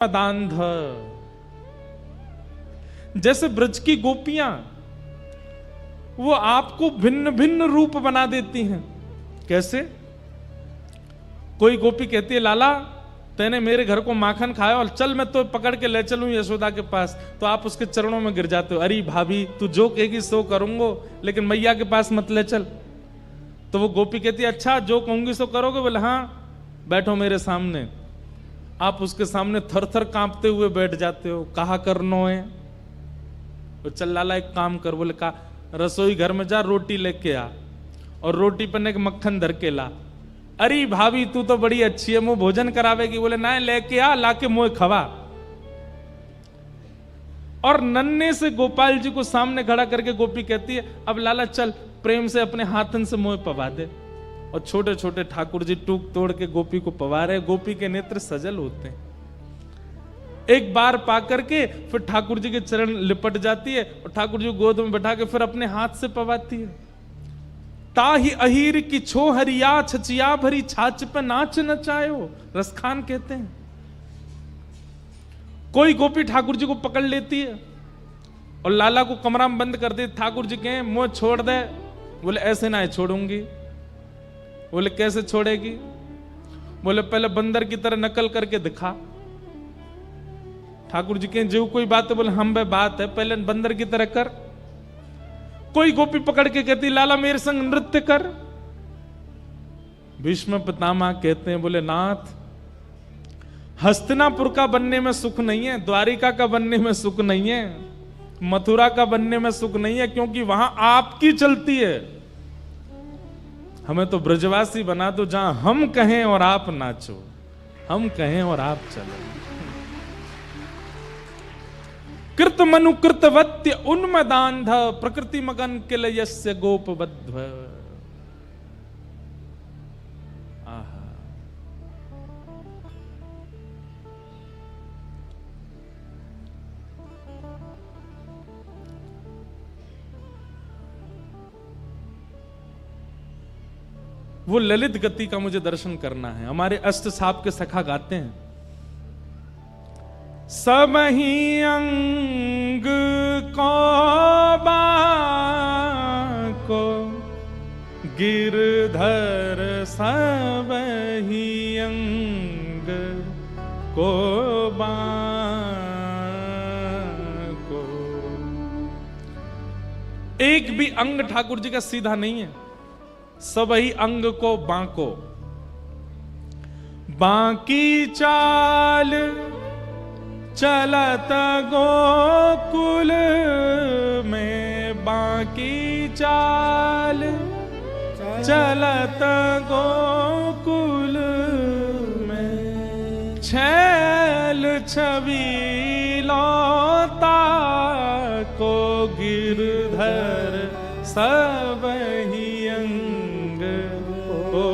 दांध, जैसे ब्रज की गोपियां वो आपको भिन्न भिन्न रूप बना देती हैं। कैसे? कोई गोपी कहती है लाला तैने मेरे घर को माखन खाया और चल मैं तो पकड़ के ले चलूं यशोदा के पास, तो आप उसके चरणों में गिर जाते हो, अरे भाभी तू जो कहेगी सो करूंगो लेकिन मैया के पास मत ले चल। तो वो गोपी कहती है अच्छा जो कहूंगी सो करोगे? बोले हाँ बैठो मेरे सामने। आप उसके सामने थर थर कांपते हुए बैठ जाते हो, कहा करनो है? तो चल लाला एक काम कर। बोले का? रसोई घर में जा रोटी लेके आ और रोटी पर एक मक्खन धर के ला। अरे भाभी तू तो बड़ी अच्छी है, मुंह भोजन करावेगी? बोले ना लेके आ, लाके मुंह खवा। और नन्हे से गोपाल जी को सामने खड़ा करके गोपी कहती है अब लाला चल प्रेम से अपने हाथन से मुंह पवा दे। और छोटे छोटे ठाकुर जी टूक तोड़ के गोपी को पवा रहे। गोपी के नेत्र सजल होते हैं। एक बार पाकर के फिर ठाकुर जी के चरण लिपट जाती है और ठाकुर जी को गोद में बैठा के फिर अपने हाथ से पवाती है। ताही अहीर की छो हरिया छचिया भरी छाछ पे नाच नचायो, रसखान कहते हैं। कोई गोपी ठाकुर जी को पकड़ लेती है और लाला को कमरा में बंद कर दे। ठाकुर जी कहें मुंह छोड़ दे। बोले ऐसे ना छोड़ूंगी। बोले कैसे छोड़ेगी? बोले पहले बंदर की तरह नकल करके दिखा। ठाकुर जी कहें जो कोई बात है? बोले हम बे बात है, पहले बंदर की तरह कर। कोई गोपी पकड़ के कहती लाला मेरे संग नृत्य कर। भीष्म पितामह कहते हैं बोले नाथ हस्तिनापुर का बनने में सुख नहीं है, द्वारिका का बनने में सुख नहीं है, मथुरा का बनने में सुख नहीं है, क्योंकि वहां आपकी चलती है। हमें तो ब्रजवासी बना दो जहां हम कहें और आप नाचो, हम कहें और आप चलो। कृत मनु कृतवत्य उन्मदांध प्रकृति मगन किलयस्य गोपबद्ध। आहा वो ललित गति का मुझे दर्शन करना है। हमारे अष्ट साहब के सखा गाते हैं सब ही अंग को बाको गिरधर, सब ही अंग को बाको। एक भी अंग ठाकुर जी का सीधा नहीं है। सब ही अंग को बांको, बांकी चाल चलत गोकुल में, बांकी चाल चलत गोकुल में, छैल छबीलौता को गिरधर, सब ही अंग को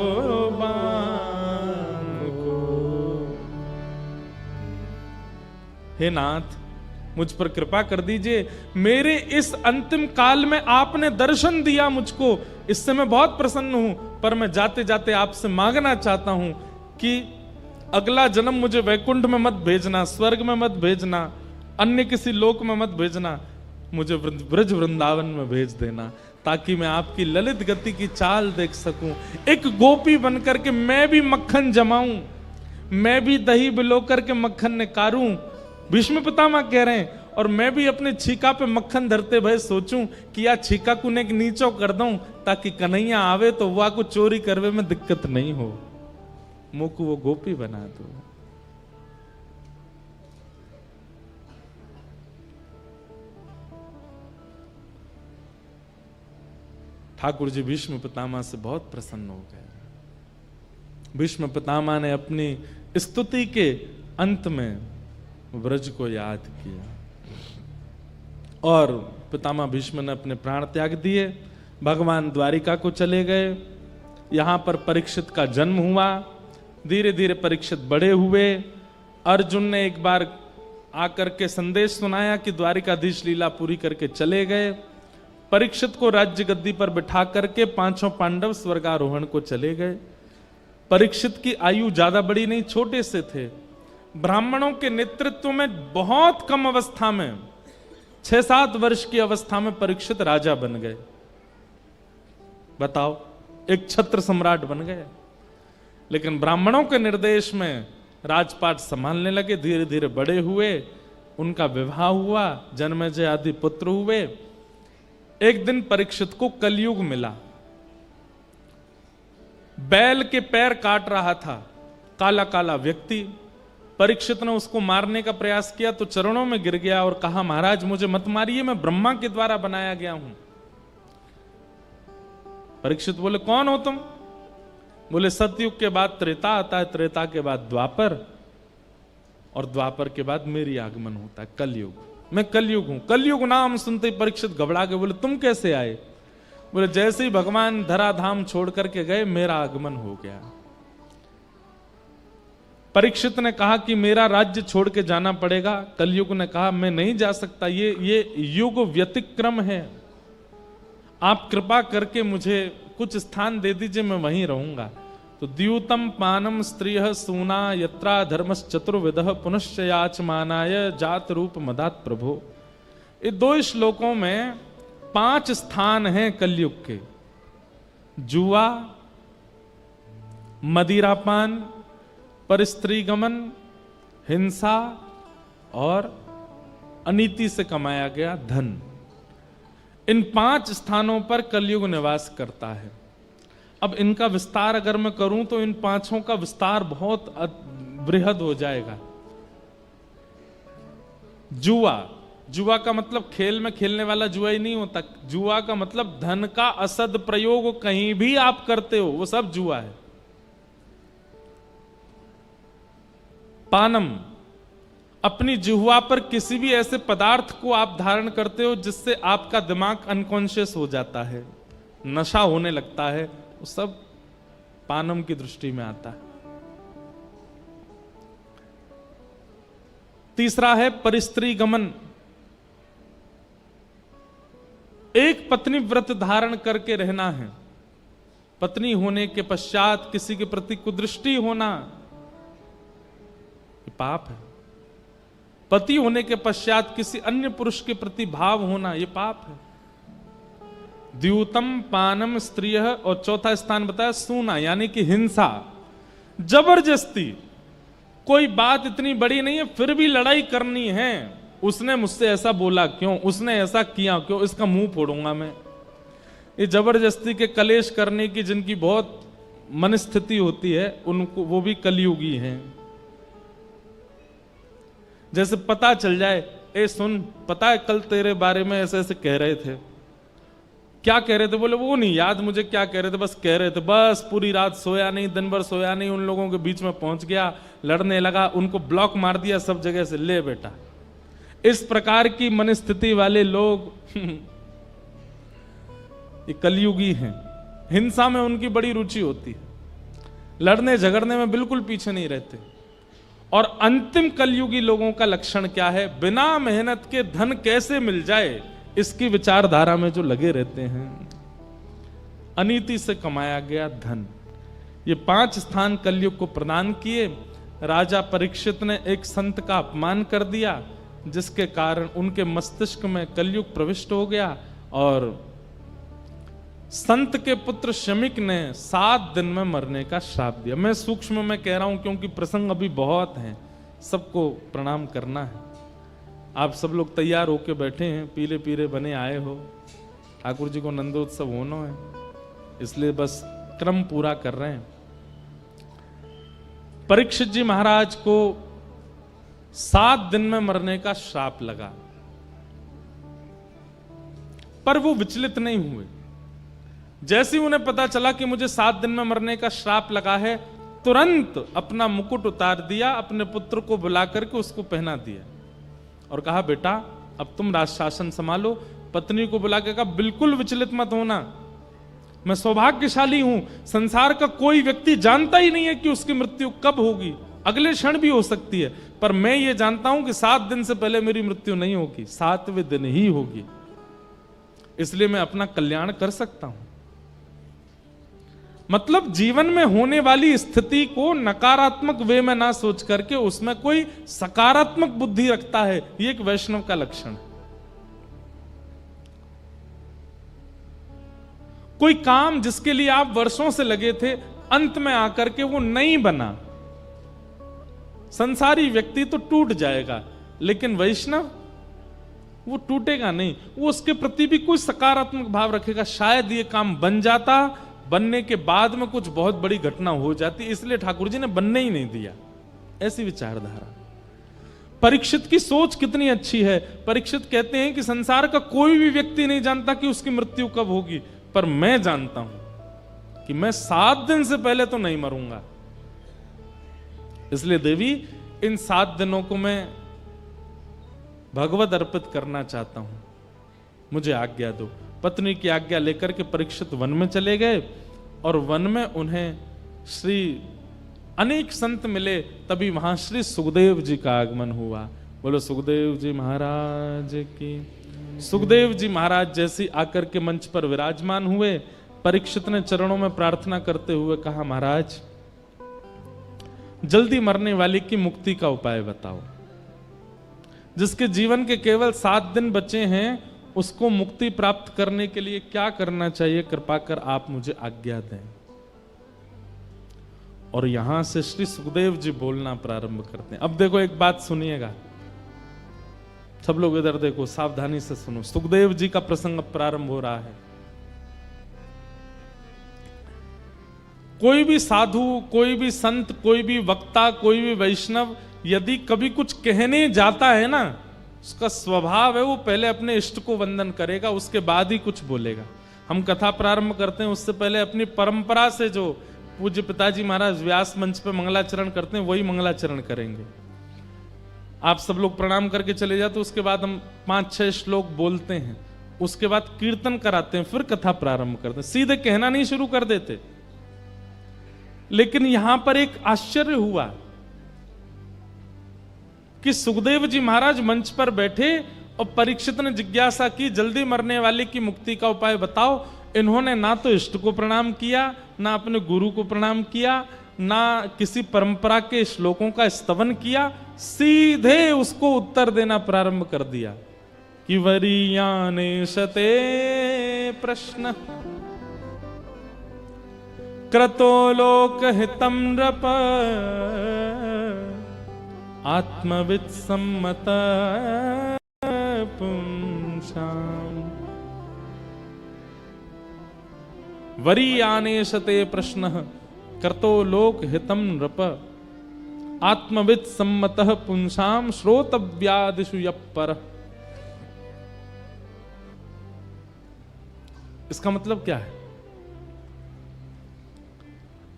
हे नाथ मुझ पर कृपा कर दीजिए। मेरे इस अंतिम काल में आपने दर्शन दिया मुझको, इससे मैं बहुत प्रसन्न हूं। पर मैं जाते जाते आपसे मांगना चाहता हूं कि अगला जन्म मुझे वैकुंठ में मत भेजना, स्वर्ग में मत भेजना, अन्य किसी लोक में मत भेजना, मुझे ब्रज वृंदावन में भेज देना, ताकि मैं आपकी ललित गति की चाल देख सकूं। एक गोपी बनकर के मैं भी मक्खन जमाऊं, मैं भी दही बिलो करके मक्खन निकारूं। भीष्म पितामह कह रहे हैं और मैं भी अपने छीका पे मक्खन धरते भय सोचूं कि यार छीका कुने एक नीचो कर दूं, ताकि कन्हैया आवे तो वह को चोरी करवे में दिक्कत नहीं हो, मुख वो गोपी बना दो। ठाकुर जी भीष्म पितामह से बहुत प्रसन्न हो गए। भीष्म पितामह ने अपनी स्तुति के अंत में ब्रज को याद किया और पितामह भीष्म ने अपने प्राण त्याग दिए, भगवान द्वारिका को चले गए। यहां पर परीक्षित का जन्म हुआ। धीरे धीरे परीक्षित बड़े हुए। अर्जुन ने एक बार आकर के संदेश सुनाया कि द्वारिकाधीश लीला पूरी करके चले गए। परीक्षित को राज्य गद्दी पर बिठा करके पांचों पांडव स्वर्गारोहण को चले गए। परीक्षित की आयु ज्यादा बड़ी नहीं, छोटे से थे। ब्राह्मणों के नेतृत्व में बहुत कम अवस्था में 6-7 वर्ष की अवस्था में परीक्षित राजा बन गए। बताओ, एक छत्र सम्राट बन गए। लेकिन ब्राह्मणों के निर्देश में राजपाट संभालने लगे, धीरे धीरे बड़े हुए, उनका विवाह हुआ, जन्मेजय आदि पुत्र हुए। एक दिन परीक्षित को कलयुग मिला। बैल के पैर काट रहा था काला काला व्यक्ति। परीक्षित ने उसको मारने का प्रयास किया तो चरणों में गिर गया और कहा, महाराज मुझे मत मारिए, मैं ब्रह्मा के द्वारा बनाया गया हूं। परीक्षित बोले, कौन हो तुम? बोले, सतयुग के बाद त्रेता आता है, त्रेता के बाद द्वापर, और द्वापर के बाद मेरी आगमन होता है कलयुग। मैं कलयुग हूं। कलयुग नाम सुनते ही परीक्षित घबरा गए। बोले, तुम कैसे आए? बोले, जैसे ही भगवान धराधाम छोड़ करके गए मेरा आगमन हो गया। परीक्षित ने कहा कि मेरा राज्य छोड़ के जाना पड़ेगा। कलयुग ने कहा, मैं नहीं जा सकता, ये युग व्यतिक्रम है, आप कृपा करके मुझे कुछ स्थान दे दीजिए, मैं वहीं रहूंगा। तो द्यूतम पानम स्त्रिय सूना यत्रा धर्मश्चतुर्विदः पुनश्च याचमानाय जात रूप मदात प्रभो। ये 2 श्लोकों में 5 स्थान हैं कलयुग के। जुआ, मदिरापान, परस्त्रीगमन, हिंसा और अनीति से कमाया गया धन। इन 5 स्थानों पर कलयुग निवास करता है। अब इनका विस्तार अगर मैं करूं तो इन 5 का विस्तार बहुत बृहद हो जाएगा। जुआ, जुआ का मतलब खेल में खेलने वाला जुआ ही नहीं होता। जुआ का मतलब धन का असद प्रयोग कहीं भी आप करते हो, वो सब जुआ है। पानम, अपनी जिह्वा पर किसी भी ऐसे पदार्थ को आप धारण करते हो जिससे आपका दिमाग अनकॉन्शियस हो जाता है, नशा होने लगता है, वो सब पानम की दृष्टि में आता है। तीसरा है परिस्त्री गमन, एक पत्नी व्रत धारण करके रहना है। पत्नी होने के पश्चात किसी के प्रति कुदृष्टि होना ये पाप है। पति होने के पश्चात किसी अन्य पुरुष के प्रति भाव होना ये पाप है। द्यूतम पानम स्त्रिय, और चौथा स्थान बताया सूना, यानी कि हिंसा, जबरदस्ती। कोई बात इतनी बड़ी नहीं है फिर भी लड़ाई करनी है। उसने मुझसे ऐसा बोला क्यों, उसने ऐसा किया क्यों, इसका मुंह फोड़ूंगा मैं। ये जबरदस्ती के कलेश करने की जिनकी बहुत मनस्थिति होती है उनको, वो भी कलयुगी हैं। जैसे पता चल जाए, ए सुन, पता है कल तेरे बारे में ऐसे ऐसे कह रहे थे। क्या कह रहे थे? बोले, वो नहीं याद मुझे क्या कह रहे थे, बस कह रहे थे। बस पूरी रात सोया नहीं, दिन भर सोया नहीं, उन लोगों के बीच में पहुंच गया, लड़ने लगा, उनको ब्लॉक मार दिया सब जगह से। ले बेटा, इस प्रकार की मनस्थिति वाले लोग ये कलयुगी हैं। हिंसा में उनकी बड़ी रुचि होती है, लड़ने झगड़ने में बिल्कुल पीछे नहीं रहते। और अंतिम कलयुगी लोगों का लक्षण क्या है? बिना मेहनत के धन कैसे मिल जाए, इसकी विचारधारा में जो लगे रहते हैं। अनीति से कमाया गया धन। ये 5 स्थान कलयुग को प्रदान किए। राजा परीक्षित ने एक संत का अपमान कर दिया, जिसके कारण उनके मस्तिष्क में कलयुग प्रविष्ट हो गया। और संत के पुत्र शमिक ने 7 दिन में मरने का श्राप दिया। मैं सूक्ष्म में कह रहा हूं क्योंकि प्रसंग अभी बहुत हैं, सबको प्रणाम करना है। आप सब लोग तैयार होके बैठे हैं, पीले पीले बने आए हो, ठाकुर जी को नंदोत्सव होना है, इसलिए बस क्रम पूरा कर रहे हैं। परीक्षित जी महाराज को 7 दिन में मरने का श्राप लगा, पर वो विचलित नहीं हुए। जैसे ही उन्हें पता चला कि मुझे 7 दिन में मरने का श्राप लगा है, तुरंत अपना मुकुट उतार दिया, अपने पुत्र को बुला करके उसको पहना दिया और कहा, बेटा अब तुम राज शासन संभालो। पत्नी को बुला के कहा, बिल्कुल विचलित मत होना, मैं सौभाग्यशाली हूं। संसार का कोई व्यक्ति जानता ही नहीं है कि उसकी मृत्यु कब होगी, अगले क्षण भी हो सकती है, पर मैं ये जानता हूं कि 7 दिन से पहले मेरी मृत्यु नहीं होगी, 7वें दिन ही होगी, इसलिए मैं अपना कल्याण कर सकता हूं। मतलब जीवन में होने वाली स्थिति को नकारात्मक वे में ना सोच करके उसमें कोई सकारात्मक बुद्धि रखता है, ये एक वैष्णव का लक्षण है। कोई काम जिसके लिए आप वर्षों से लगे थे, अंत में आकर के वो नहीं बना, संसारी व्यक्ति तो टूट जाएगा, लेकिन वैष्णव वो टूटेगा नहीं, वो उसके प्रति भी कोई सकारात्मक भाव रखेगा। शायद ये काम बन जाता, बनने के बाद में कुछ बहुत बड़ी घटना हो जाती, इसलिए ठाकुर जी ने बनने ही नहीं दिया, ऐसी विचारधारा। परीक्षित की सोच कितनी अच्छी है। परीक्षित कहते हैं कि संसार का कोई भी व्यक्ति नहीं जानता कि उसकी मृत्यु कब होगी, पर मैं जानता हूं कि मैं 7 दिन से पहले तो नहीं मरूंगा। इसलिए देवी, इन 7 दिनों को मैं भगवत अर्पित करना चाहता हूं, मुझे आज्ञा दो। पत्नी की आज्ञा लेकर के परीक्षित वन में चले गए, और वन में उन्हें श्री अनेक संत मिले। तभी वहां श्री सुखदेव जी का आगमन हुआ। बोलो सुखदेव जी महाराज की। सुखदेव जी महाराज जैसे आकर के मंच पर विराजमान हुए, परीक्षित ने चरणों में प्रार्थना करते हुए कहा, महाराज जल्दी मरने वाले की मुक्ति का उपाय बताओ। जिसके जीवन के केवल 7 दिन बचे हैं, उसको मुक्ति प्राप्त करने के लिए क्या करना चाहिए, कृपा कर आप मुझे आज्ञा दें। और यहां से श्री सुखदेव जी बोलना प्रारंभ करते हैं। अब देखो एक बात सुनिएगा, सब लोग इधर देखो, सावधानी से सुनो। सुखदेव जी का प्रसंग अब प्रारंभ हो रहा है। कोई भी साधु, कोई भी संत, कोई भी वक्ता, कोई भी वैष्णव यदि कभी कुछ कहने जाता है ना, उसका स्वभाव है वो पहले अपने इष्ट को वंदन करेगा, उसके बाद ही कुछ बोलेगा। हम कथा प्रारंभ करते हैं उससे पहले अपनी परंपरा से जो पूज्य पिताजी महाराज व्यास मंच पे मंगलाचरण करते हैं, वही मंगलाचरण करेंगे। आप सब लोग प्रणाम करके चले जाते, उसके बाद हम 5-6 श्लोक बोलते हैं, उसके बाद कीर्तन कराते हैं, फिर कथा प्रारंभ करते हैं। सीधे कहना नहीं शुरू कर देते। लेकिन यहां पर एक आश्चर्य हुआ कि सुखदेव जी महाराज मंच पर बैठे और परीक्षित ने जिज्ञासा की, जल्दी मरने वाले की मुक्ति का उपाय बताओ। इन्होंने ना तो इष्ट को प्रणाम किया, ना अपने गुरु को प्रणाम किया, ना किसी परंपरा के श्लोकों का स्तवन किया, सीधे उसको उत्तर देना प्रारंभ कर दिया कि वरीयाने शते प्रश्न क्रतो लोक हितम नृप आत्मवित् सम्मत पुंसाम। वरीयानेशते प्रश्न कर्तो लोक हितम नृप आत्मवित् सम्मतः पुंसाम श्रोतव्यादिषु यप्पर। इसका मतलब क्या है?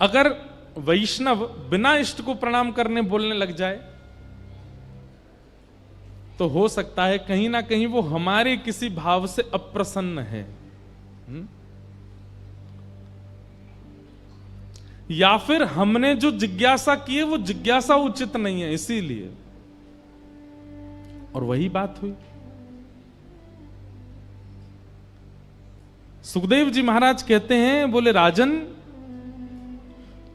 अगर वैष्णव बिना इष्ट को प्रणाम करने बोलने लग जाए तो हो सकता है कहीं ना कहीं वो हमारे किसी भाव से अप्रसन्न है, या फिर हमने जो जिज्ञासा की है वो जिज्ञासा उचित नहीं है, इसीलिए। और वही बात हुई। सुखदेव जी महाराज कहते हैं, बोले राजन,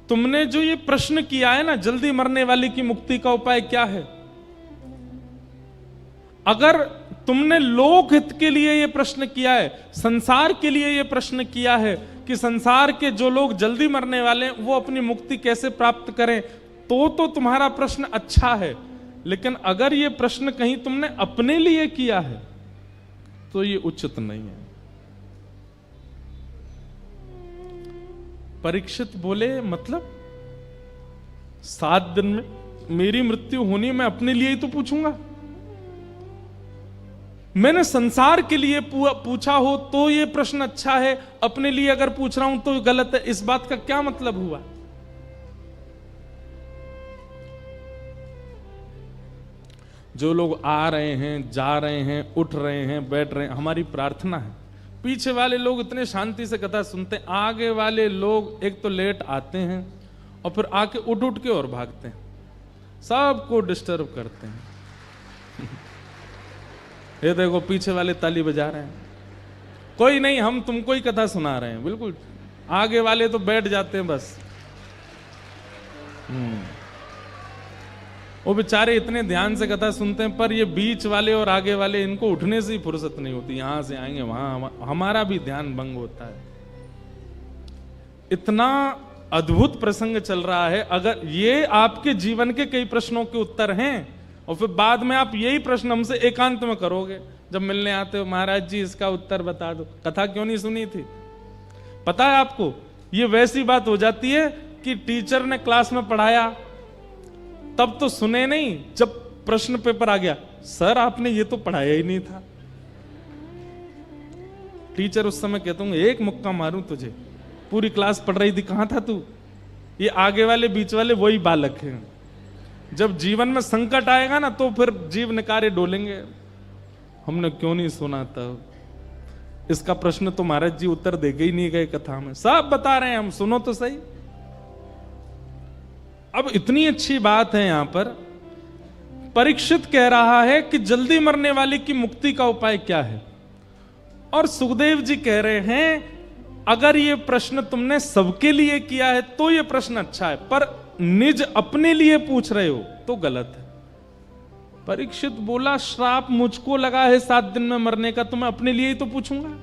तुमने जो ये प्रश्न किया है ना, जल्दी मरने वाले की मुक्ति का उपाय क्या है, अगर तुमने लोकहित के लिए ये प्रश्न किया है, संसार के लिए ये प्रश्न किया है कि संसार के जो लोग जल्दी मरने वाले हैं वो अपनी मुक्ति कैसे प्राप्त करें, तो तुम्हारा प्रश्न अच्छा है। लेकिन अगर ये प्रश्न कहीं तुमने अपने लिए किया है तो ये उचित नहीं है। परीक्षित बोले, मतलब 7 दिन में मेरी मृत्यु होनी, मैं अपने लिए ही तो पूछूंगा। मैंने संसार के लिए पूछा हो तो ये प्रश्न अच्छा है, अपने लिए अगर पूछ रहा हूं तो गलत है। इस बात का क्या मतलब हुआ? जो लोग आ रहे हैं, जा रहे हैं, उठ रहे हैं, बैठ रहे हैं, हमारी प्रार्थना है पीछे वाले लोग इतने शांति से कथा सुनते हैं, आगे वाले लोग एक तो लेट आते हैं और फिर आके उठ उठ के और भागते हैं, सबको डिस्टर्ब करते हैं। ये देखो पीछे वाले ताली बजा रहे हैं, कोई नहीं, हम तुमको ही कथा सुना रहे हैं, बिल्कुल आगे वाले तो बैठ जाते हैं बस। वो बेचारे इतने ध्यान से कथा सुनते हैं, पर ये बीच वाले और आगे वाले, इनको उठने से ही फुर्सत नहीं होती, यहां से आएंगे वहां, हमारा भी ध्यान भंग होता है। इतना अद्भुत प्रसंग चल रहा है। अगर ये आपके जीवन के कई प्रश्नों के उत्तर हैं और फिर बाद में आप यही प्रश्न हमसे एकांत में करोगे जब मिलने आते हो, महाराज जी इसका उत्तर बता दो, कथा क्यों नहीं सुनी थी। पता है आपको, ये वैसी बात हो जाती है कि टीचर ने क्लास में पढ़ाया तब तो सुने नहीं, जब प्रश्न पेपर आ गया, सर आपने ये तो पढ़ाया ही नहीं था। टीचर उस समय कहता हूँ एक मुक्का मारूं तुझे, पूरी क्लास पढ़ रही थी, कहां था तू। ये आगे वाले बीच वाले वही बालक हैं। जब जीवन में संकट आएगा ना तो फिर जीव निकारे डोलेंगे, हमने क्यों नहीं सुना तब, इसका प्रश्न तो महाराज जी उत्तर देके ही नहीं गए कथा में, सब बता रहे हैं हम, सुनो तो सही। अब इतनी अच्छी बात है यहां पर, परीक्षित कह रहा है कि जल्दी मरने वाले की मुक्ति का उपाय क्या है, और सुखदेव जी कह रहे हैं अगर ये प्रश्न तुमने सबके लिए किया है तो ये प्रश्न अच्छा है, पर निज अपने लिए पूछ रहे हो तो गलत है। परीक्षित बोला श्राप मुझको लगा है 7 दिन में मरने का, तो मैं अपने लिए ही तो पूछूंगा,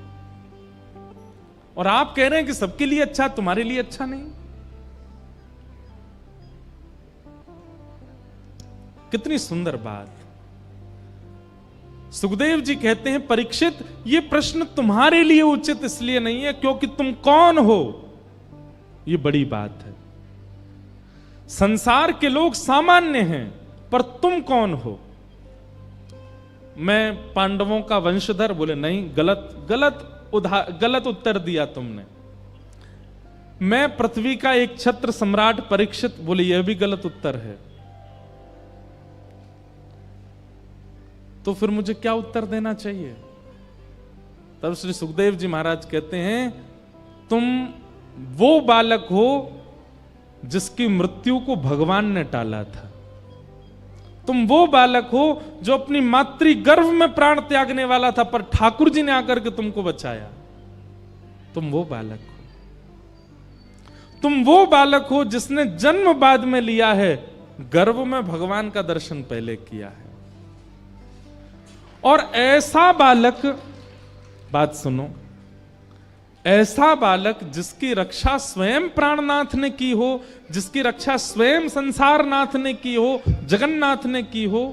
और आप कह रहे हैं कि सबके लिए अच्छा, तुम्हारे लिए अच्छा नहीं। कितनी सुंदर बात। सुखदेव जी कहते हैं परीक्षित ये प्रश्न तुम्हारे लिए उचित इसलिए नहीं है क्योंकि तुम कौन हो, ये बड़ी बात है। संसार के लोग सामान्य हैं, पर तुम कौन हो। मैं पांडवों का वंशधर, बोले नहीं, गलत उत्तर दिया तुमने। मैं पृथ्वी का एक छत्र सम्राट परीक्षित, बोले यह भी गलत उत्तर है। तो फिर मुझे क्या उत्तर देना चाहिए। तब श्री सुखदेव जी महाराज कहते हैं तुम वो बालक हो जिसकी मृत्यु को भगवान ने टाला था, तुम वो बालक हो जो अपनी मातृ गर्भ में प्राण त्यागने वाला था, पर ठाकुर जी ने आकर के तुमको बचाया। तुम वो बालक हो, तुम वो बालक हो जिसने जन्म बाद में लिया है, गर्भ में भगवान का दर्शन पहले किया है। और ऐसा बालक, बात सुनो, ऐसा बालक जिसकी रक्षा स्वयं प्राणनाथ ने की हो, जिसकी रक्षा स्वयं संसारनाथ ने की हो, जगन्नाथ ने की हो,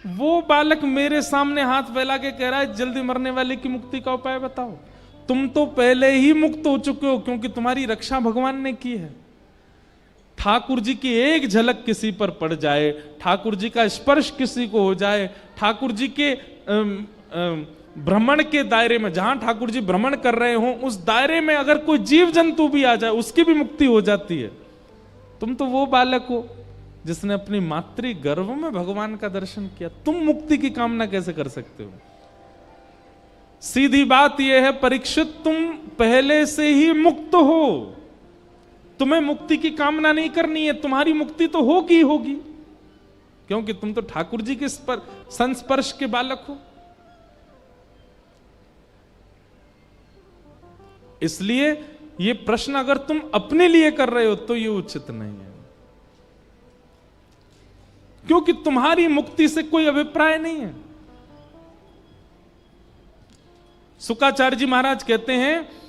वो बालक मेरे सामने हाथ फैला के कह रहा है जल्दी मरने वाले की मुक्ति का उपाय बताओ। तुम तो पहले ही मुक्त हो चुके हो क्योंकि तुम्हारी रक्षा भगवान ने की है। ठाकुर जी की एक झलक किसी पर पड़ जाए, ठाकुर जी का स्पर्श किसी को हो जाए, ठाकुर जी के भ्रमण के दायरे में, जहां ठाकुर जी भ्रमण कर रहे हो उस दायरे में अगर कोई जीव जंतु भी आ जाए उसकी भी मुक्ति हो जाती है। तुम तो वो बालक हो जिसने अपनी मातृ गर्भ में भगवान का दर्शन किया, तुम मुक्ति की कामना कैसे कर सकते हो। सीधी बात यह है परीक्षित, तुम पहले से ही मुक्त हो, तुम्हें मुक्ति की कामना नहीं करनी है, तुम्हारी मुक्ति तो होगी होगी, क्योंकि तुम तो ठाकुर जी के संस्पर्श के बालक हो। इसलिए ये प्रश्न अगर तुम अपने लिए कर रहे हो तो ये उचित नहीं है, क्योंकि तुम्हारी मुक्ति से कोई अभिप्राय नहीं है। शुक्राचार्य जी महाराज कहते हैं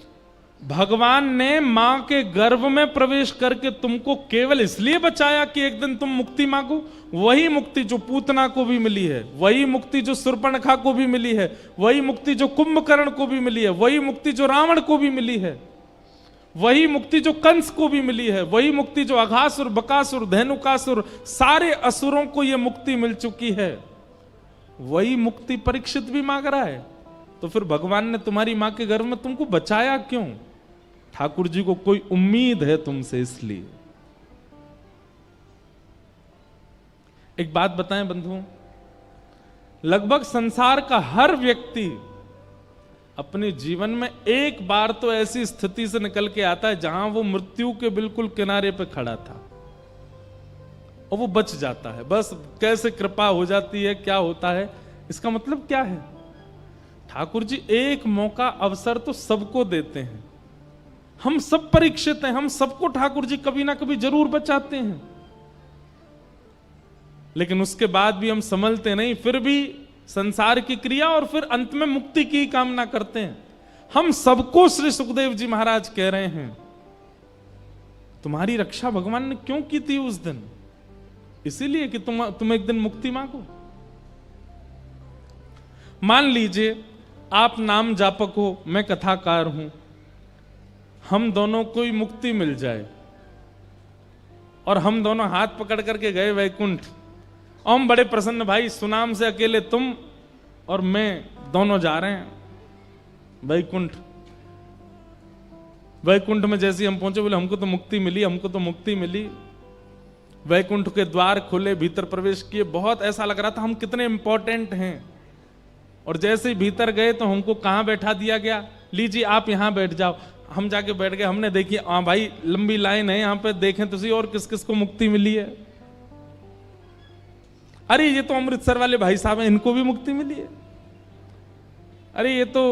भगवान ने मां के गर्भ में प्रवेश करके तुमको केवल इसलिए बचाया कि एक दिन तुम मुक्ति मांगो। वही मुक्ति जो पूतना को भी मिली है, वही मुक्ति जो शूर्पणखा को भी मिली है, वही मुक्ति जो कुंभकर्ण को भी मिली है, वही मुक्ति जो रावण को भी मिली है, वही मुक्ति जो कंस को भी मिली है, वही मुक्ति जो अघासुर, बकासुर, धेनुकासुर, सारे असुरों को यह मुक्ति मिल चुकी है, वही मुक्ति परीक्षित भी मांग रहा है। तो फिर भगवान ने तुम्हारी मां के गर्भ में तुमको बचाया क्यों। ठाकुर जी को कोई उम्मीद है तुमसे, इसलिए। एक बात बताएं बंधुओं, लगभग संसार का हर व्यक्ति अपने जीवन में एक बार तो ऐसी स्थिति से निकल के आता है जहां वो मृत्यु के बिल्कुल किनारे पे खड़ा था और वो बच जाता है। बस कैसे कृपा हो जाती है, क्या होता है, इसका मतलब क्या है। ठाकुर जी एक मौका, अवसर तो सबको देते हैं, हम सब परीक्षित हैं, हम सबको ठाकुर जी कभी ना कभी जरूर बचाते हैं, लेकिन उसके बाद भी हम संभलते नहीं, फिर भी संसार की क्रिया और फिर अंत में मुक्ति की कामना करते हैं। हम सबको श्री सुखदेव जी महाराज कह रहे हैं, तुम्हारी रक्षा भगवान ने क्यों की थी उस दिन? इसीलिए कि तुम एक दिन मुक्ति मांगो। मान लीजिए आप नाम जापक हो, मैं कथाकार हूं, हम दोनों को मुक्ति मिल जाए और हम दोनों हाथ पकड़ करके गए वैकुंठ, और हम बड़े प्रसन्न, भाई सुनाम से अकेले तुम और मैं दोनों जा रहे हैं वैकुंठ। वैकुंठ में जैसे हम पहुंचे, बोले हमको तो मुक्ति मिली, हमको तो मुक्ति मिली। वैकुंठ के द्वार खुले, भीतर प्रवेश किए, बहुत ऐसा लग रहा था हम कितने इंपॉर्टेंट हैं। और जैसे ही भीतर गए तो हमको कहां बैठा दिया गया, लीजिए आप यहां बैठ जाओ। हम जाके बैठ गए, हमने देखी हाँ भाई लंबी लाइन है यहां पे, देखें तुसी और किस किस को मुक्ति मिली है। अरे ये तो अमृतसर वाले भाई साहब हैं, इनको भी मुक्ति मिली है। अरे ये तो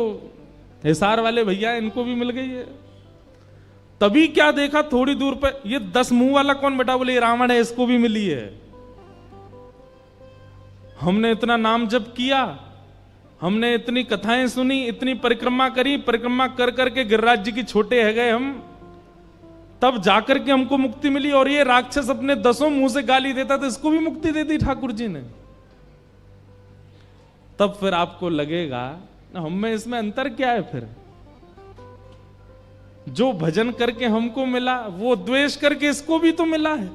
हिसार वाले भैया, इनको भी मिल गई है। तभी क्या देखा थोड़ी दूर पे, ये 10 मुंह वाला कौन बैठा, बोले ये रावण है, इसको भी मिली है। हमने इतना नाम जप किया, हमने इतनी कथाएं सुनी, इतनी परिक्रमा करी, परिक्रमा कर करके गिरिराज जी की छोटे है गए हम, तब जाकर के हमको मुक्ति मिली। और ये राक्षस अपने 10 मुंह से गाली देता था, इसको भी मुक्ति दे दी ठाकुर जी ने। तब फिर आपको लगेगा हम में इसमें अंतर क्या है? फिर जो भजन करके हमको मिला, वो द्वेष करके इसको भी तो मिला है।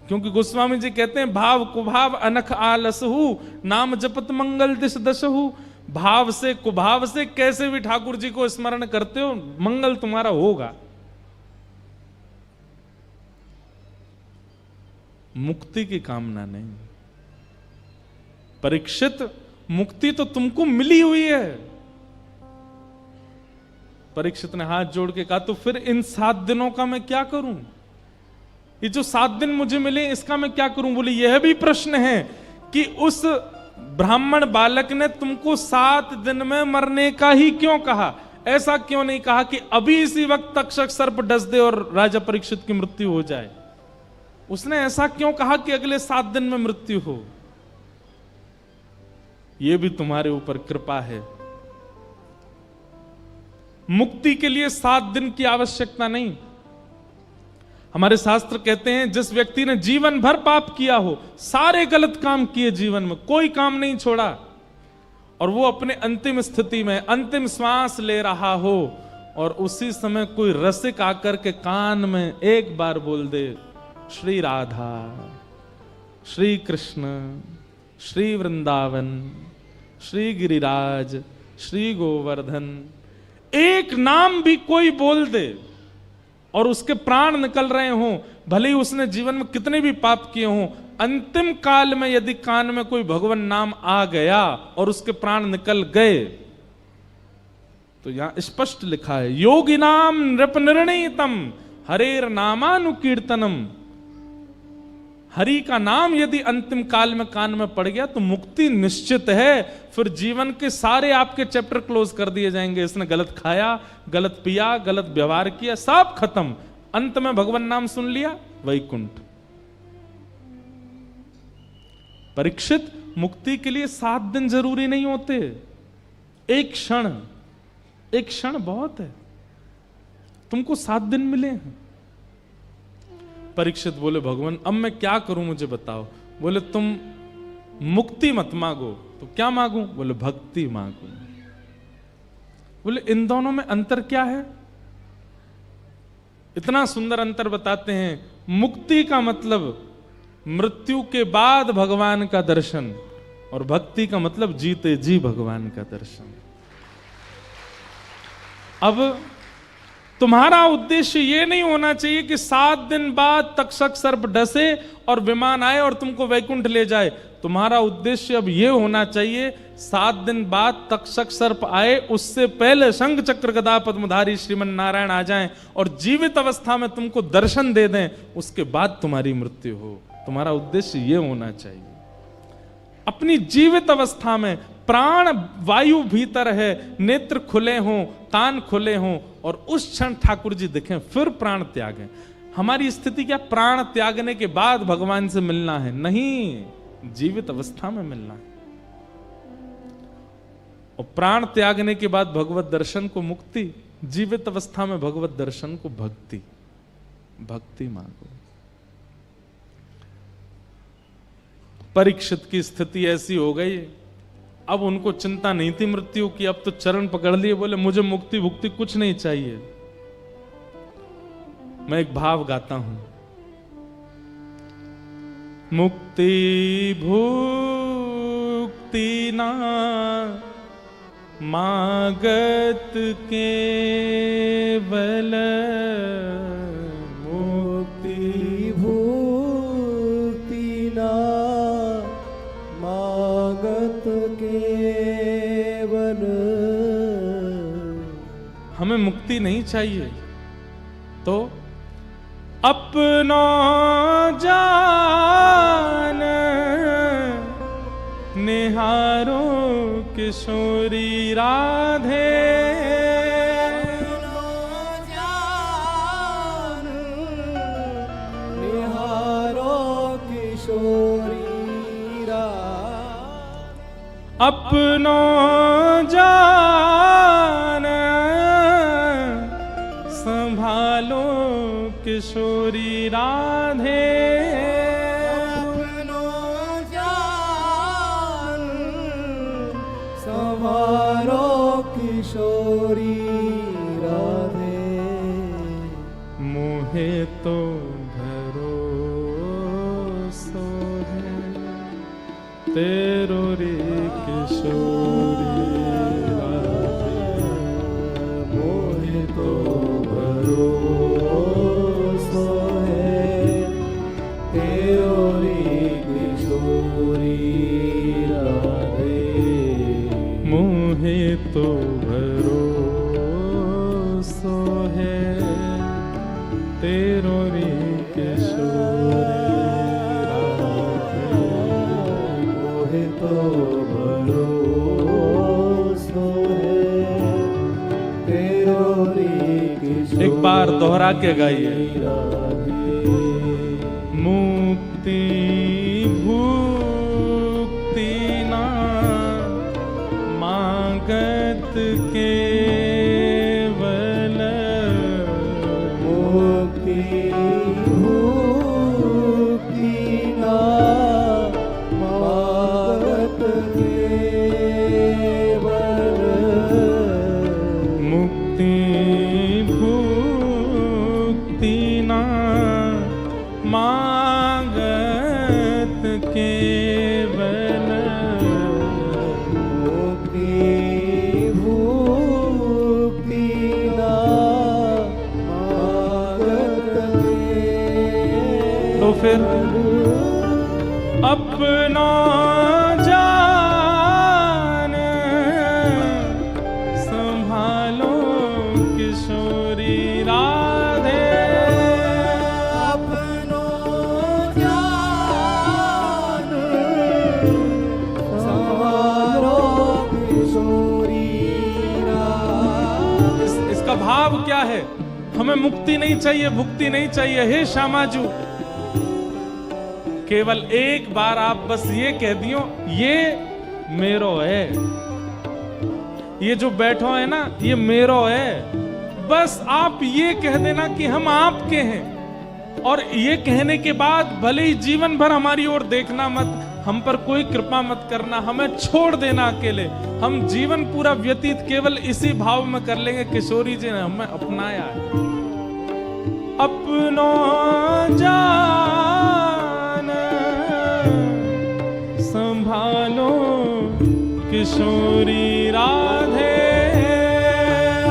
क्योंकि गोस्वामी जी कहते हैं, भाव कुभाव अनख आलसहु, नाम जपत मंगल दिश दशहु। भाव से कुभाव से कैसे भी ठाकुर जी को स्मरण करते हो, मंगल तुम्हारा होगा। मुक्ति की कामना नहीं। परीक्षित, मुक्ति तो तुमको मिली हुई है। परीक्षित ने हाथ जोड़ के कहा, तो फिर इन 7 दिनों का मैं क्या करूं? ये जो 7 दिन मुझे मिले, इसका मैं क्या करूं? बोले यह भी प्रश्न है कि उस ब्राह्मण बालक ने तुमको 7 दिन में मरने का ही क्यों कहा? ऐसा क्यों नहीं कहा कि अभी इसी वक्त तक्षक सर्प डस दे और राजा परीक्षित की मृत्यु हो जाए? उसने ऐसा क्यों कहा कि अगले 7 दिन में मृत्यु हो? यह भी तुम्हारे ऊपर कृपा है। मुक्ति के लिए 7 दिन की आवश्यकता नहीं। हमारे शास्त्र कहते हैं, जिस व्यक्ति ने जीवन भर पाप किया हो, सारे गलत काम किए जीवन में, कोई काम नहीं छोड़ा, और वो अपने अंतिम स्थिति में अंतिम श्वास ले रहा हो, और उसी समय कोई रसिक आकर के कान में एक बार बोल दे, श्री राधा, श्री कृष्ण, श्री वृंदावन, श्री गिरिराज, श्री गोवर्धन, एक नाम भी कोई बोल दे और उसके प्राण निकल रहे हों, भले ही उसने जीवन में कितने भी पाप किए हों, अंतिम काल में यदि कान में कोई भगवान नाम आ गया और उसके प्राण निकल गए, तो यहां स्पष्ट लिखा है, योगिनाम नृप निर्णीतम हरेर नामानुकीर्तनम। हरि का नाम यदि अंतिम काल में कान में पड़ गया तो मुक्ति निश्चित है। फिर जीवन के सारे आपके चैप्टर क्लोज कर दिए जाएंगे। इसने गलत खाया, गलत पिया, गलत व्यवहार किया, सब खत्म। अंत में भगवान नाम सुन लिया, वैकुंठ। परीक्षित, मुक्ति के लिए 7 दिन जरूरी नहीं होते, एक क्षण बहुत है। तुमको 7 दिन मिले हैं। परीक्षित बोले, भगवान अब मैं क्या करूं, मुझे बताओ। बोले, तुम मुक्ति मत मांगो तो क्या मांगू? बोले, भक्ति मांगू। बोले, इन दोनों में अंतर क्या है? इतना सुंदर अंतर बताते हैं। मुक्ति का मतलब मृत्यु के बाद भगवान का दर्शन, और भक्ति का मतलब जीते जी भगवान का दर्शन। अब तुम्हारा उद्देश्य यह नहीं होना चाहिए कि 7 दिन बाद तक्षक सर्प डसे और विमान आए और तुमको वैकुंठ ले जाए। तुम्हारा उद्देश्य अब यह होना चाहिए, 7 दिन बाद तक्षक सर्प आए, उससे पहले शंख चक्र गदा पद्मधारी श्रीमन नारायण आ जाएं और जीवित अवस्था में तुमको दर्शन दे दें, उसके बाद तुम्हारी मृत्यु हो। तुम्हारा उद्देश्य यह होना चाहिए। अपनी जीवित अवस्था में प्राण वायु भीतर है, नेत्र खुले हों, कान खुले हों, और उस क्षण ठाकुर जी दिखें, फिर प्राण त्यागें। हमारी स्थिति क्या, प्राण त्यागने के बाद भगवान से मिलना है? नहीं, जीवित अवस्था में मिलना है। और प्राण त्यागने के बाद भगवत दर्शन को मुक्ति, जीवित अवस्था में भगवत दर्शन को भक्ति। भक्ति मांगो। परीक्षित की स्थिति ऐसी हो गई, अब उनको चिंता नहीं थी मृत्यु की, अब तो चरण पकड़ लिए, बोले मुझे मुक्ति भुक्ति कुछ नहीं चाहिए। मैं एक भाव गाता हूं, मुक्ति भुक्ति ना मागत केवल, मुक्ति भुक्ति ना मागत केवल। हमें मुक्ति नहीं चाहिए तो अपनो जान निहारो किशोरी राधे, जान निहारो किशोरी राधे। अपनो जान संभालो किशोरी राधे, अपनो जान संभालो किशोरी राधे। मोहे तो भरोसो है तेरो रे किशोरी राधे, मोहे तो भरोसा है तेरो रे किशोरी राधे। मोहे तो भरोसो है तेरो रे किशोरी राधे, मोहे तो भरोसा है तेरो रे किशोरी। एक बार दोहरा के गाइए, राधे। मुक्ति भुक्ति ना मागत केवल, मुक्ति भुक्ति ना मागत केवल। मुक्ति भुक्ति ना मागत केवल, मुक्ति भुक्ति ना मागत केवल। तो फिर अपना जान संभालो किशोरी राधे, अपनो जान संवारो किशोरी राधे। इसका भाव क्या है? हमें मुक्ति नहीं चाहिए, भुक्ति नहीं चाहिए। हे श्यामाजू, केवल एक बार आप बस ये कह दियो, ये मेरो है, ये जो बैठो है ना, ये मेरो है। बस आप ये कह देना कि हम आपके हैं, और ये कहने के बाद भले ही जीवन भर हमारी ओर देखना मत, हम पर कोई कृपा मत करना, हमें छोड़ देना अकेले, हम जीवन पूरा व्यतीत केवल इसी भाव में कर लेंगे। किशोरी जी ने हमें अपनाया है। अपनो जान संभालो किशोरी राधे,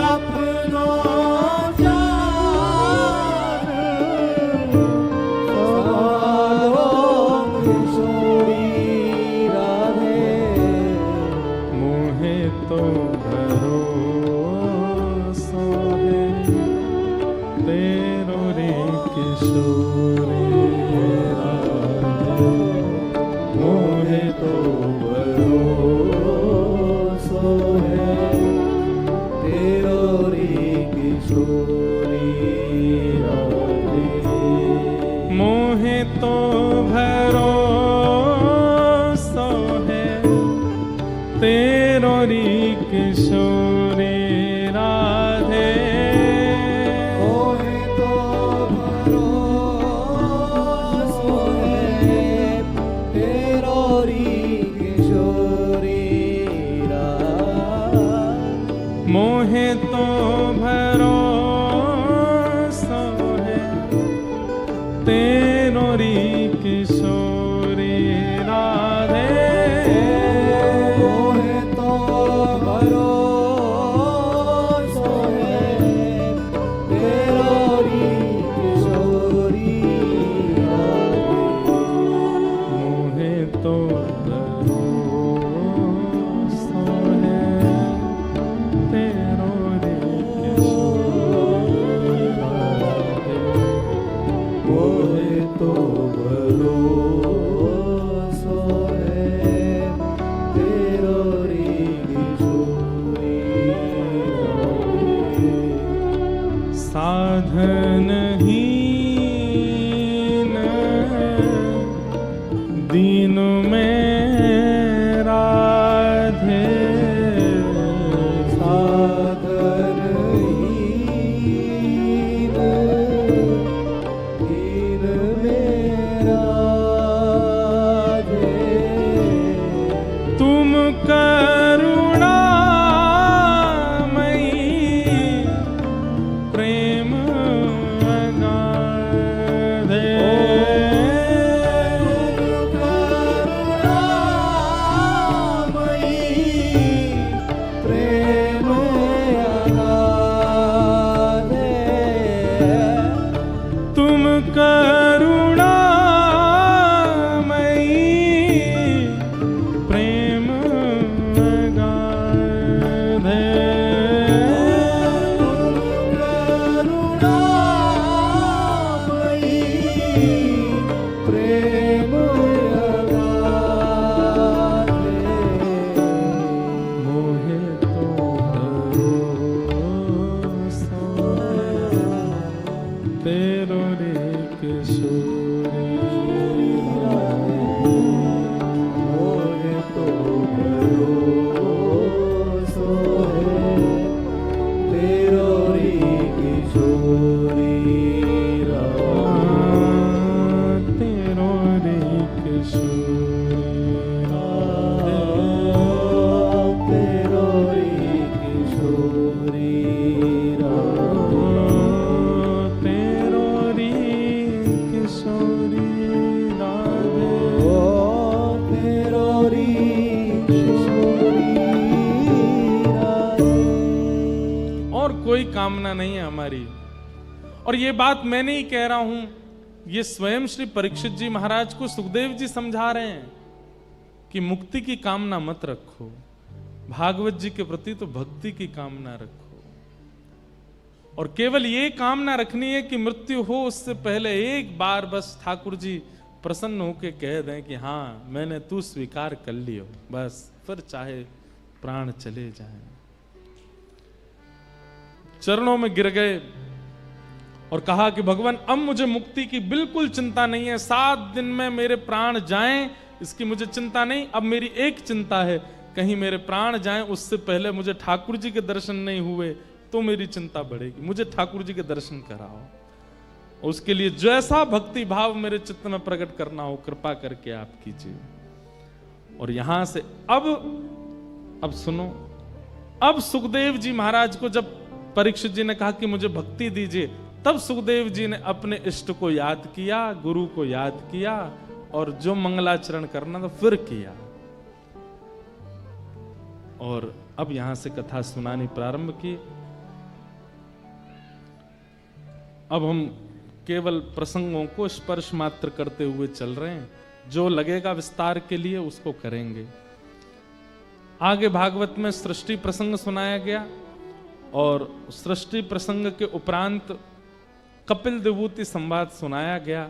अपनो जान संवारो किशोरी राधे। मोहे तो भरोसा है तेरो रे किशोरी राधे, मोहे तो भरोसा है तेरो री किशोरी राधे मोहे तो भरोसो है तेरो री किशोरी राधे मोहे तो भरोसो है तेरो री किशोरी राधे मोहे तो भरोसो है तेरो री किशोरी राधे मोहे तो भरोसो है तेरो रे किशोरी राधे मोहे तो भरोसो है तेरो री किशोरी राधे साधनहीन दीन में राधे साधनहीन दीन मेरा राधे तुम करुणामयी प्रेम अगाधे प्रेम अगाधे तुम करुणामयी प्रेम अगाधे करुणामयी प्रेम अगाधे मोहे तो भरोसा तेरो रे किशोरी मोहे तो भरोसो है तेरो री किशोरी राधे तेरो रे किशोरी तेरो री किशोरी राधे तेरो रे किशोरी राधे ओ तेरो री किशोरी राधे और कोई कामना नहीं है हमारी। और ये बात मैं नहीं कह रहा हूं, ये स्वयं श्री परीक्षित जी महाराज को सुखदेव जी समझा रहे हैं कि मुक्ति की कामना मत रखो, भागवत जी के प्रति तो भक्ति की कामना रखो। और केवल ये कामना रखनी है कि मृत्यु हो उससे पहले एक बार बस ठाकुर जी प्रसन्न होकर कह दें कि हाँ मैंने तू स्वीकार कर लियो, बस फिर चाहे प्राण चले जाएं। चरणों में गिर गए और कहा कि भगवान अब मुझे मुक्ति की बिल्कुल चिंता नहीं है, 7 दिन में मेरे प्राण जाएं इसकी मुझे चिंता नहीं। अब मेरी एक चिंता है, कहीं मेरे प्राण जाएं उससे पहले मुझे ठाकुर जी के दर्शन नहीं हुए तो मेरी चिंता बढ़ेगी, मुझे ठाकुर जी के दर्शन कराओ। उसके लिए जैसा भक्ति भाव मेरे चित्त में प्रकट करना हो कृपा करके आप कीजिए। और यहां से अब सुनो, अब सुखदेव जी महाराज को जब परीक्षित जी ने कहा कि मुझे भक्ति दीजिए, तब सुखदेव जी ने अपने इष्ट को याद किया, गुरु को याद किया और जो मंगलाचरण करना था फिर किया। और अब यहां से कथा सुनानी प्रारंभ की। अब हम केवल प्रसंगों को स्पर्श मात्र करते हुए चल रहे हैं, जो लगेगा विस्तार के लिए उसको करेंगे। आगे भागवत में सृष्टि प्रसंग सुनाया गया और सृष्टि प्रसंग के उपरांत कपिल देवभूति संवाद सुनाया गया,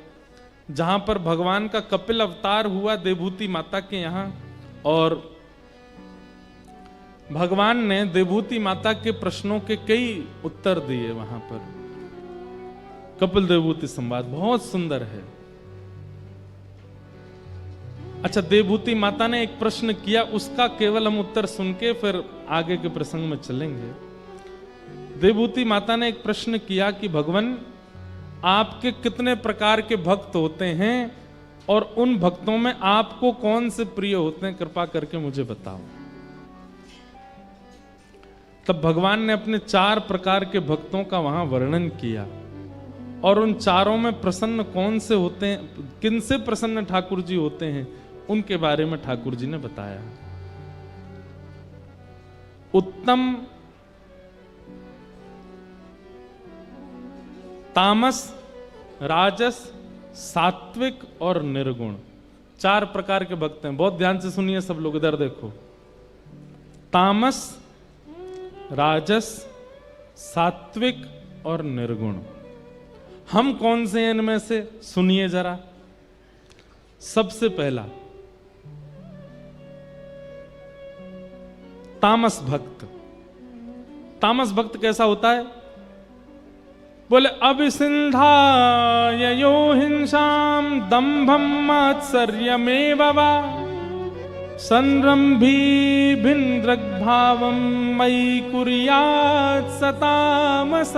जहां पर भगवान का कपिल अवतार हुआ देवभूति माता के यहां और भगवान ने देवभूति माता के प्रश्नों के कई उत्तर दिए। वहां पर कपिल देवभूति संवाद बहुत सुंदर है। अच्छा, देवभूति माता ने एक प्रश्न किया, उसका केवल हम उत्तर सुन के फिर आगे के प्रसंग में चलेंगे। देवभूति माता ने एक प्रश्न किया कि भगवान, आपके कितने प्रकार के भक्त होते हैं और उन भक्तों में आपको कौन से प्रिय होते हैं, कृपा करके मुझे बताओ। तब भगवान ने अपने 4 प्रकार के भक्तों का वहां वर्णन किया और उन चारों में प्रसन्न कौन से होते हैं, किन से प्रसन्न ठाकुर जी होते हैं, उनके बारे में ठाकुर जी ने बताया। उत्तम, तामस, राजस, सात्विक और निर्गुण, 4 प्रकार के भक्त हैं। बहुत ध्यान से सुनिए सब लोग, इधर देखो। तामस, राजस, सात्विक और निर्गुण, हम कौन से हैं इनमें से? सुनिए जरा। सबसे पहला तामस भक्त। तामस भक्त कैसा होता है? बोले, अभिसिंधायो हिंसाम दंभम मात्सर्यमेव वा संरंभी भिन्द्रग भावम मयि कुर्यात् सतामस।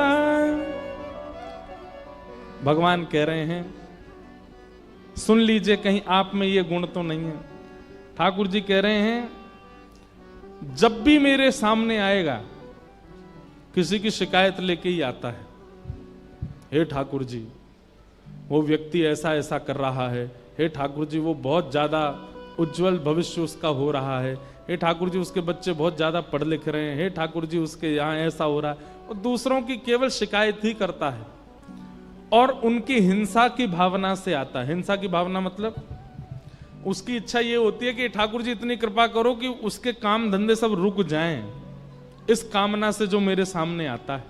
भगवान कह रहे हैं, सुन लीजिए, कहीं आप में ये गुण तो नहीं है। ठाकुर जी कह रहे हैं, जब भी मेरे सामने आएगा किसी की शिकायत लेके ही आता है, हे ठाकुर जी वो व्यक्ति ऐसा ऐसा कर रहा है, हे ठाकुर जी वो बहुत ज्यादा उज्जवल भविष्य उसका हो रहा है, हे ठाकुर जी उसके बच्चे बहुत ज्यादा पढ़ लिख रहे हैं, हे ठाकुर जी उसके यहाँ ऐसा हो रहा है, और दूसरों की केवल शिकायत ही करता है और उनकी हिंसा की भावना से आता है। हिंसा की भावना मतलब उसकी इच्छा ये होती है कि ठाकुर जी इतनी कृपा करो कि उसके काम धंधे सब रुक जाएं, इस कामना से जो मेरे सामने आता है।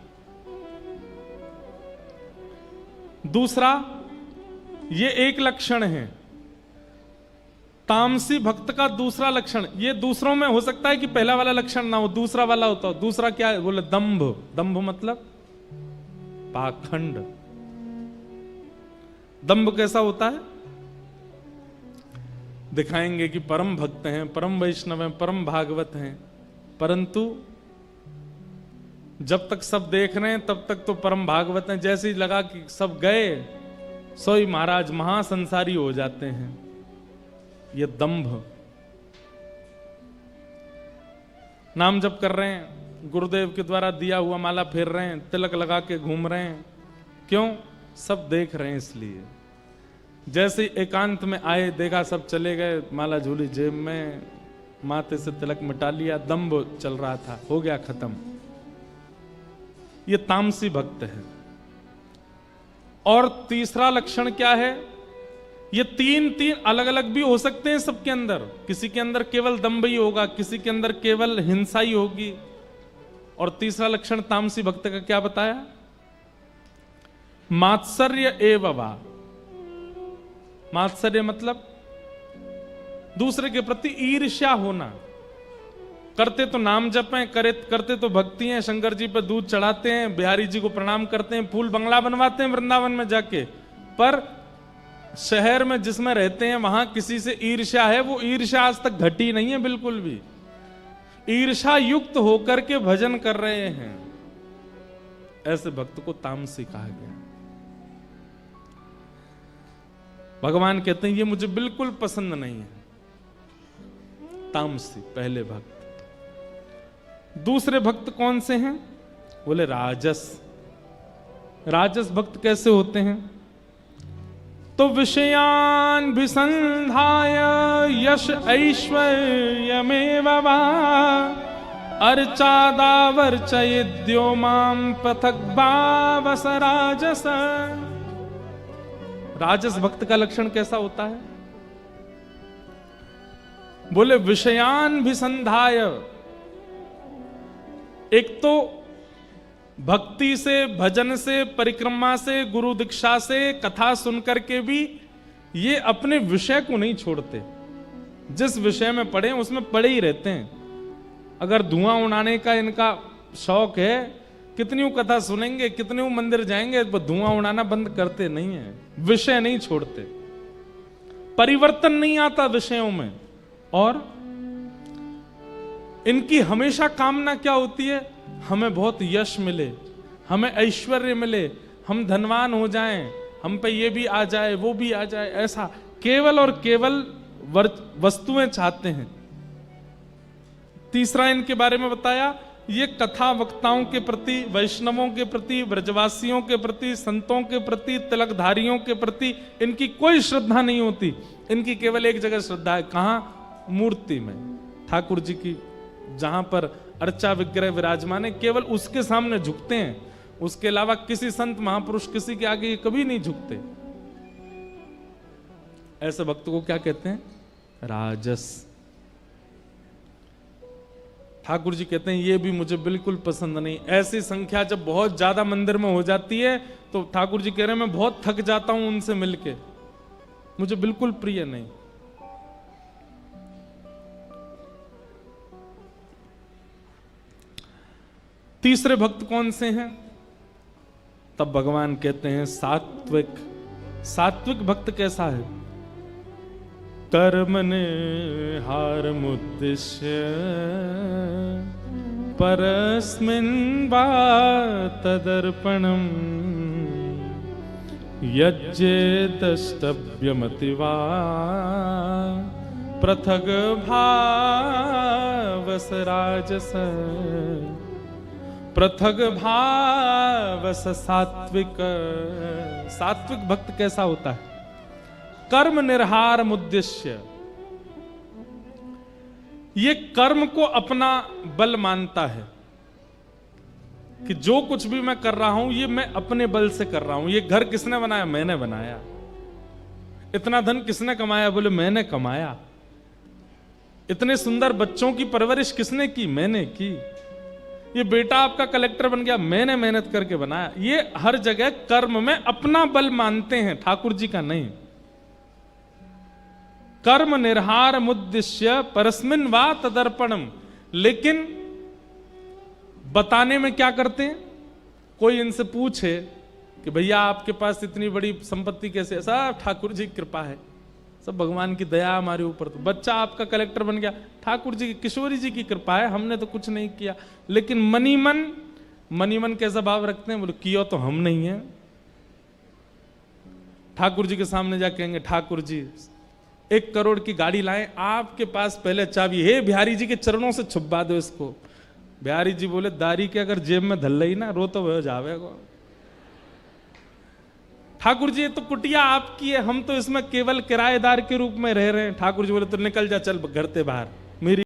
दूसरा, ये एक लक्षण है तामसी भक्त का। दूसरा लक्षण, ये दूसरों में हो सकता है कि पहला वाला लक्षण ना हो, दूसरा वाला होता हो। दूसरा क्या है? बोले दंभ। दंभ मतलब पाखंड। दंभ कैसा होता है? दिखाएंगे कि परम भक्त हैं, परम वैष्णव हैं, परम भागवत हैं, परंतु जब तक सब देख रहे हैं तब तक तो परम भागवत हैं। जैसे ही लगा कि सब गए, सोई महाराज महासंसारी हो जाते हैं। ये दंभ। नाम जप कर रहे हैं, गुरुदेव के द्वारा दिया हुआ माला फेर रहे हैं, तिलक लगा के घूम रहे हैं, क्यों? सब देख रहे हैं इसलिए। जैसे एकांत में आए, देखा सब चले गए, माला झूली जेब में, माथे से तिलक मिटा लिया, दंभ चल रहा था, हो गया खत्म। ये तामसी भक्त है। और तीसरा लक्षण क्या है? ये तीन अलग अलग भी हो सकते हैं सबके अंदर। किसी के अंदर केवल दंभ ही होगा, किसी के अंदर केवल हिंसा ही होगी। और तीसरा लक्षण तामसी भक्त का क्या बताया? मात्सर्य एव वा। मात्सर्य मतलब दूसरे के प्रति ईर्ष्या होना। करते तो नाम जप हैं, करते तो भक्ति हैं, शंकर जी पर दूध चढ़ाते हैं, बिहारी जी को प्रणाम करते हैं, फूल बंगला बनवाते हैं वृंदावन में जाके, पर शहर में जिसमें रहते हैं वहां किसी से ईर्ष्या है। वो ईर्ष्या आज तक घटी नहीं है बिल्कुल भी। ईर्ष्या युक्त होकर के भजन कर रहे हैं, ऐसे भक्त को तामसी कहा गया। भगवान कहते हैं ये मुझे बिल्कुल पसंद नहीं है। तामसी पहले भक्त। दूसरे भक्त कौन से हैं? बोले राजस। राजस भक्त कैसे होते हैं? तो विषयान विसंधाय यश ऐश्वर्यमेव वा अर्चादावर्चयेद्यो माम पृथक भावस राजस। राजस भक्त का लक्षण कैसा होता है? बोले विषयान विसंधाय। एक तो भक्ति से, भजन से, परिक्रमा से, गुरु दीक्षा से, कथा सुनकर के भी ये अपने विषय को नहीं छोड़ते। जिस विषय में पढ़े उसमें पढ़े ही रहते हैं। अगर धुआं उड़ाने का इनका शौक है, कितनी कथा सुनेंगे, कितने मंदिर जाएंगे, धुआं उड़ाना बंद करते नहीं है, विषय नहीं छोड़ते। परिवर्तन नहीं आता विषयों में। और इनकी हमेशा कामना क्या होती है? हमें बहुत यश मिले, हमें ऐश्वर्य मिले, हम धनवान हो जाएं, हम पे ये भी आ जाए वो भी आ जाए, ऐसा केवल और केवल वस्तुएं चाहते हैं। तीसरा इनके बारे में बताया, ये कथा वक्ताओं के प्रति, वैष्णवों के प्रति, ब्रजवासियों के प्रति, संतों के प्रति, तिलकधारियों के प्रति इनकी कोई श्रद्धा नहीं होती। इनकी केवल एक जगह श्रद्धा है, कहां? मूर्ति में, ठाकुर जी की जहां पर अर्चा विग्रह विराजमान है, केवल उसके सामने झुकते हैं। उसके अलावा किसी संत महापुरुष किसी के आगे ये कभी नहीं झुकते। ऐसे भक्त को क्या कहते हैं? राजस। ठाकुर जी कहते हैं ये भी मुझे बिल्कुल पसंद नहीं। ऐसी संख्या जब बहुत ज्यादा मंदिर में हो जाती है तो ठाकुर जी कह रहे हैं मैं बहुत थक जाता हूं उनसे मिलके, मुझे बिल्कुल प्रिय नहीं। तीसरे भक्त कौन से हैं? तब भगवान कहते हैं सात्विक। सात्विक भक्त कैसा है? कर्म निहार मुद्दिश्य परस्मिन् वा तदर्पणम् यज्ञेतष्टभ्यमति वा पृथग भावस राजस। पृथग भावस सात्विक। सात्विक भक्त कैसा होता है? कर्म निर्हार मुद्देश्य, ये कर्म को अपना बल मानता है कि जो कुछ भी मैं कर रहा हूं ये मैं अपने बल से कर रहा हूं। ये घर किसने बनाया? मैंने बनाया। इतना धन किसने कमाया? बोले मैंने कमाया। इतने सुंदर बच्चों की परवरिश किसने की? मैंने की। ये बेटा आपका कलेक्टर बन गया, मैंने मेहनत करके बनाया। ये हर जगह कर्म में अपना बल मानते हैं, ठाकुर जी का नहीं। कर्म निर्हार मुद्दिश्य परस्मिन् वा तदर्पणम। लेकिन बताने में क्या करते हैं? कोई इनसे पूछे कि भैया आपके पास इतनी बड़ी संपत्ति कैसे? सब ठाकुर जी की कृपा है, सब भगवान की दया हमारे ऊपर। तो बच्चा आपका कलेक्टर बन गया, ठाकुर जी की, किशोरी जी की कृपा है, हमने तो कुछ नहीं किया। लेकिन मनी मन कैसा भाव रखते हैं? बोले किया तो हम नहीं है। ठाकुर जी के सामने जा कहेंगे ठाकुर जी 1 करोड़ की गाड़ी लाएं, आपके पास पहले चाबी। हे बिहारी जी के चरणों से छुपा दो इसको। बिहारी जी बोले दारी के अगर जेब में धल रही ना रो तो वह जावेगा। ठाकुर जी ये तो कुटिया आपकी है, हम तो इसमें केवल किराएदार के रूप में रह रहे हैं। ठाकुर जी बोले तो निकल जा, चल घर से बाहर।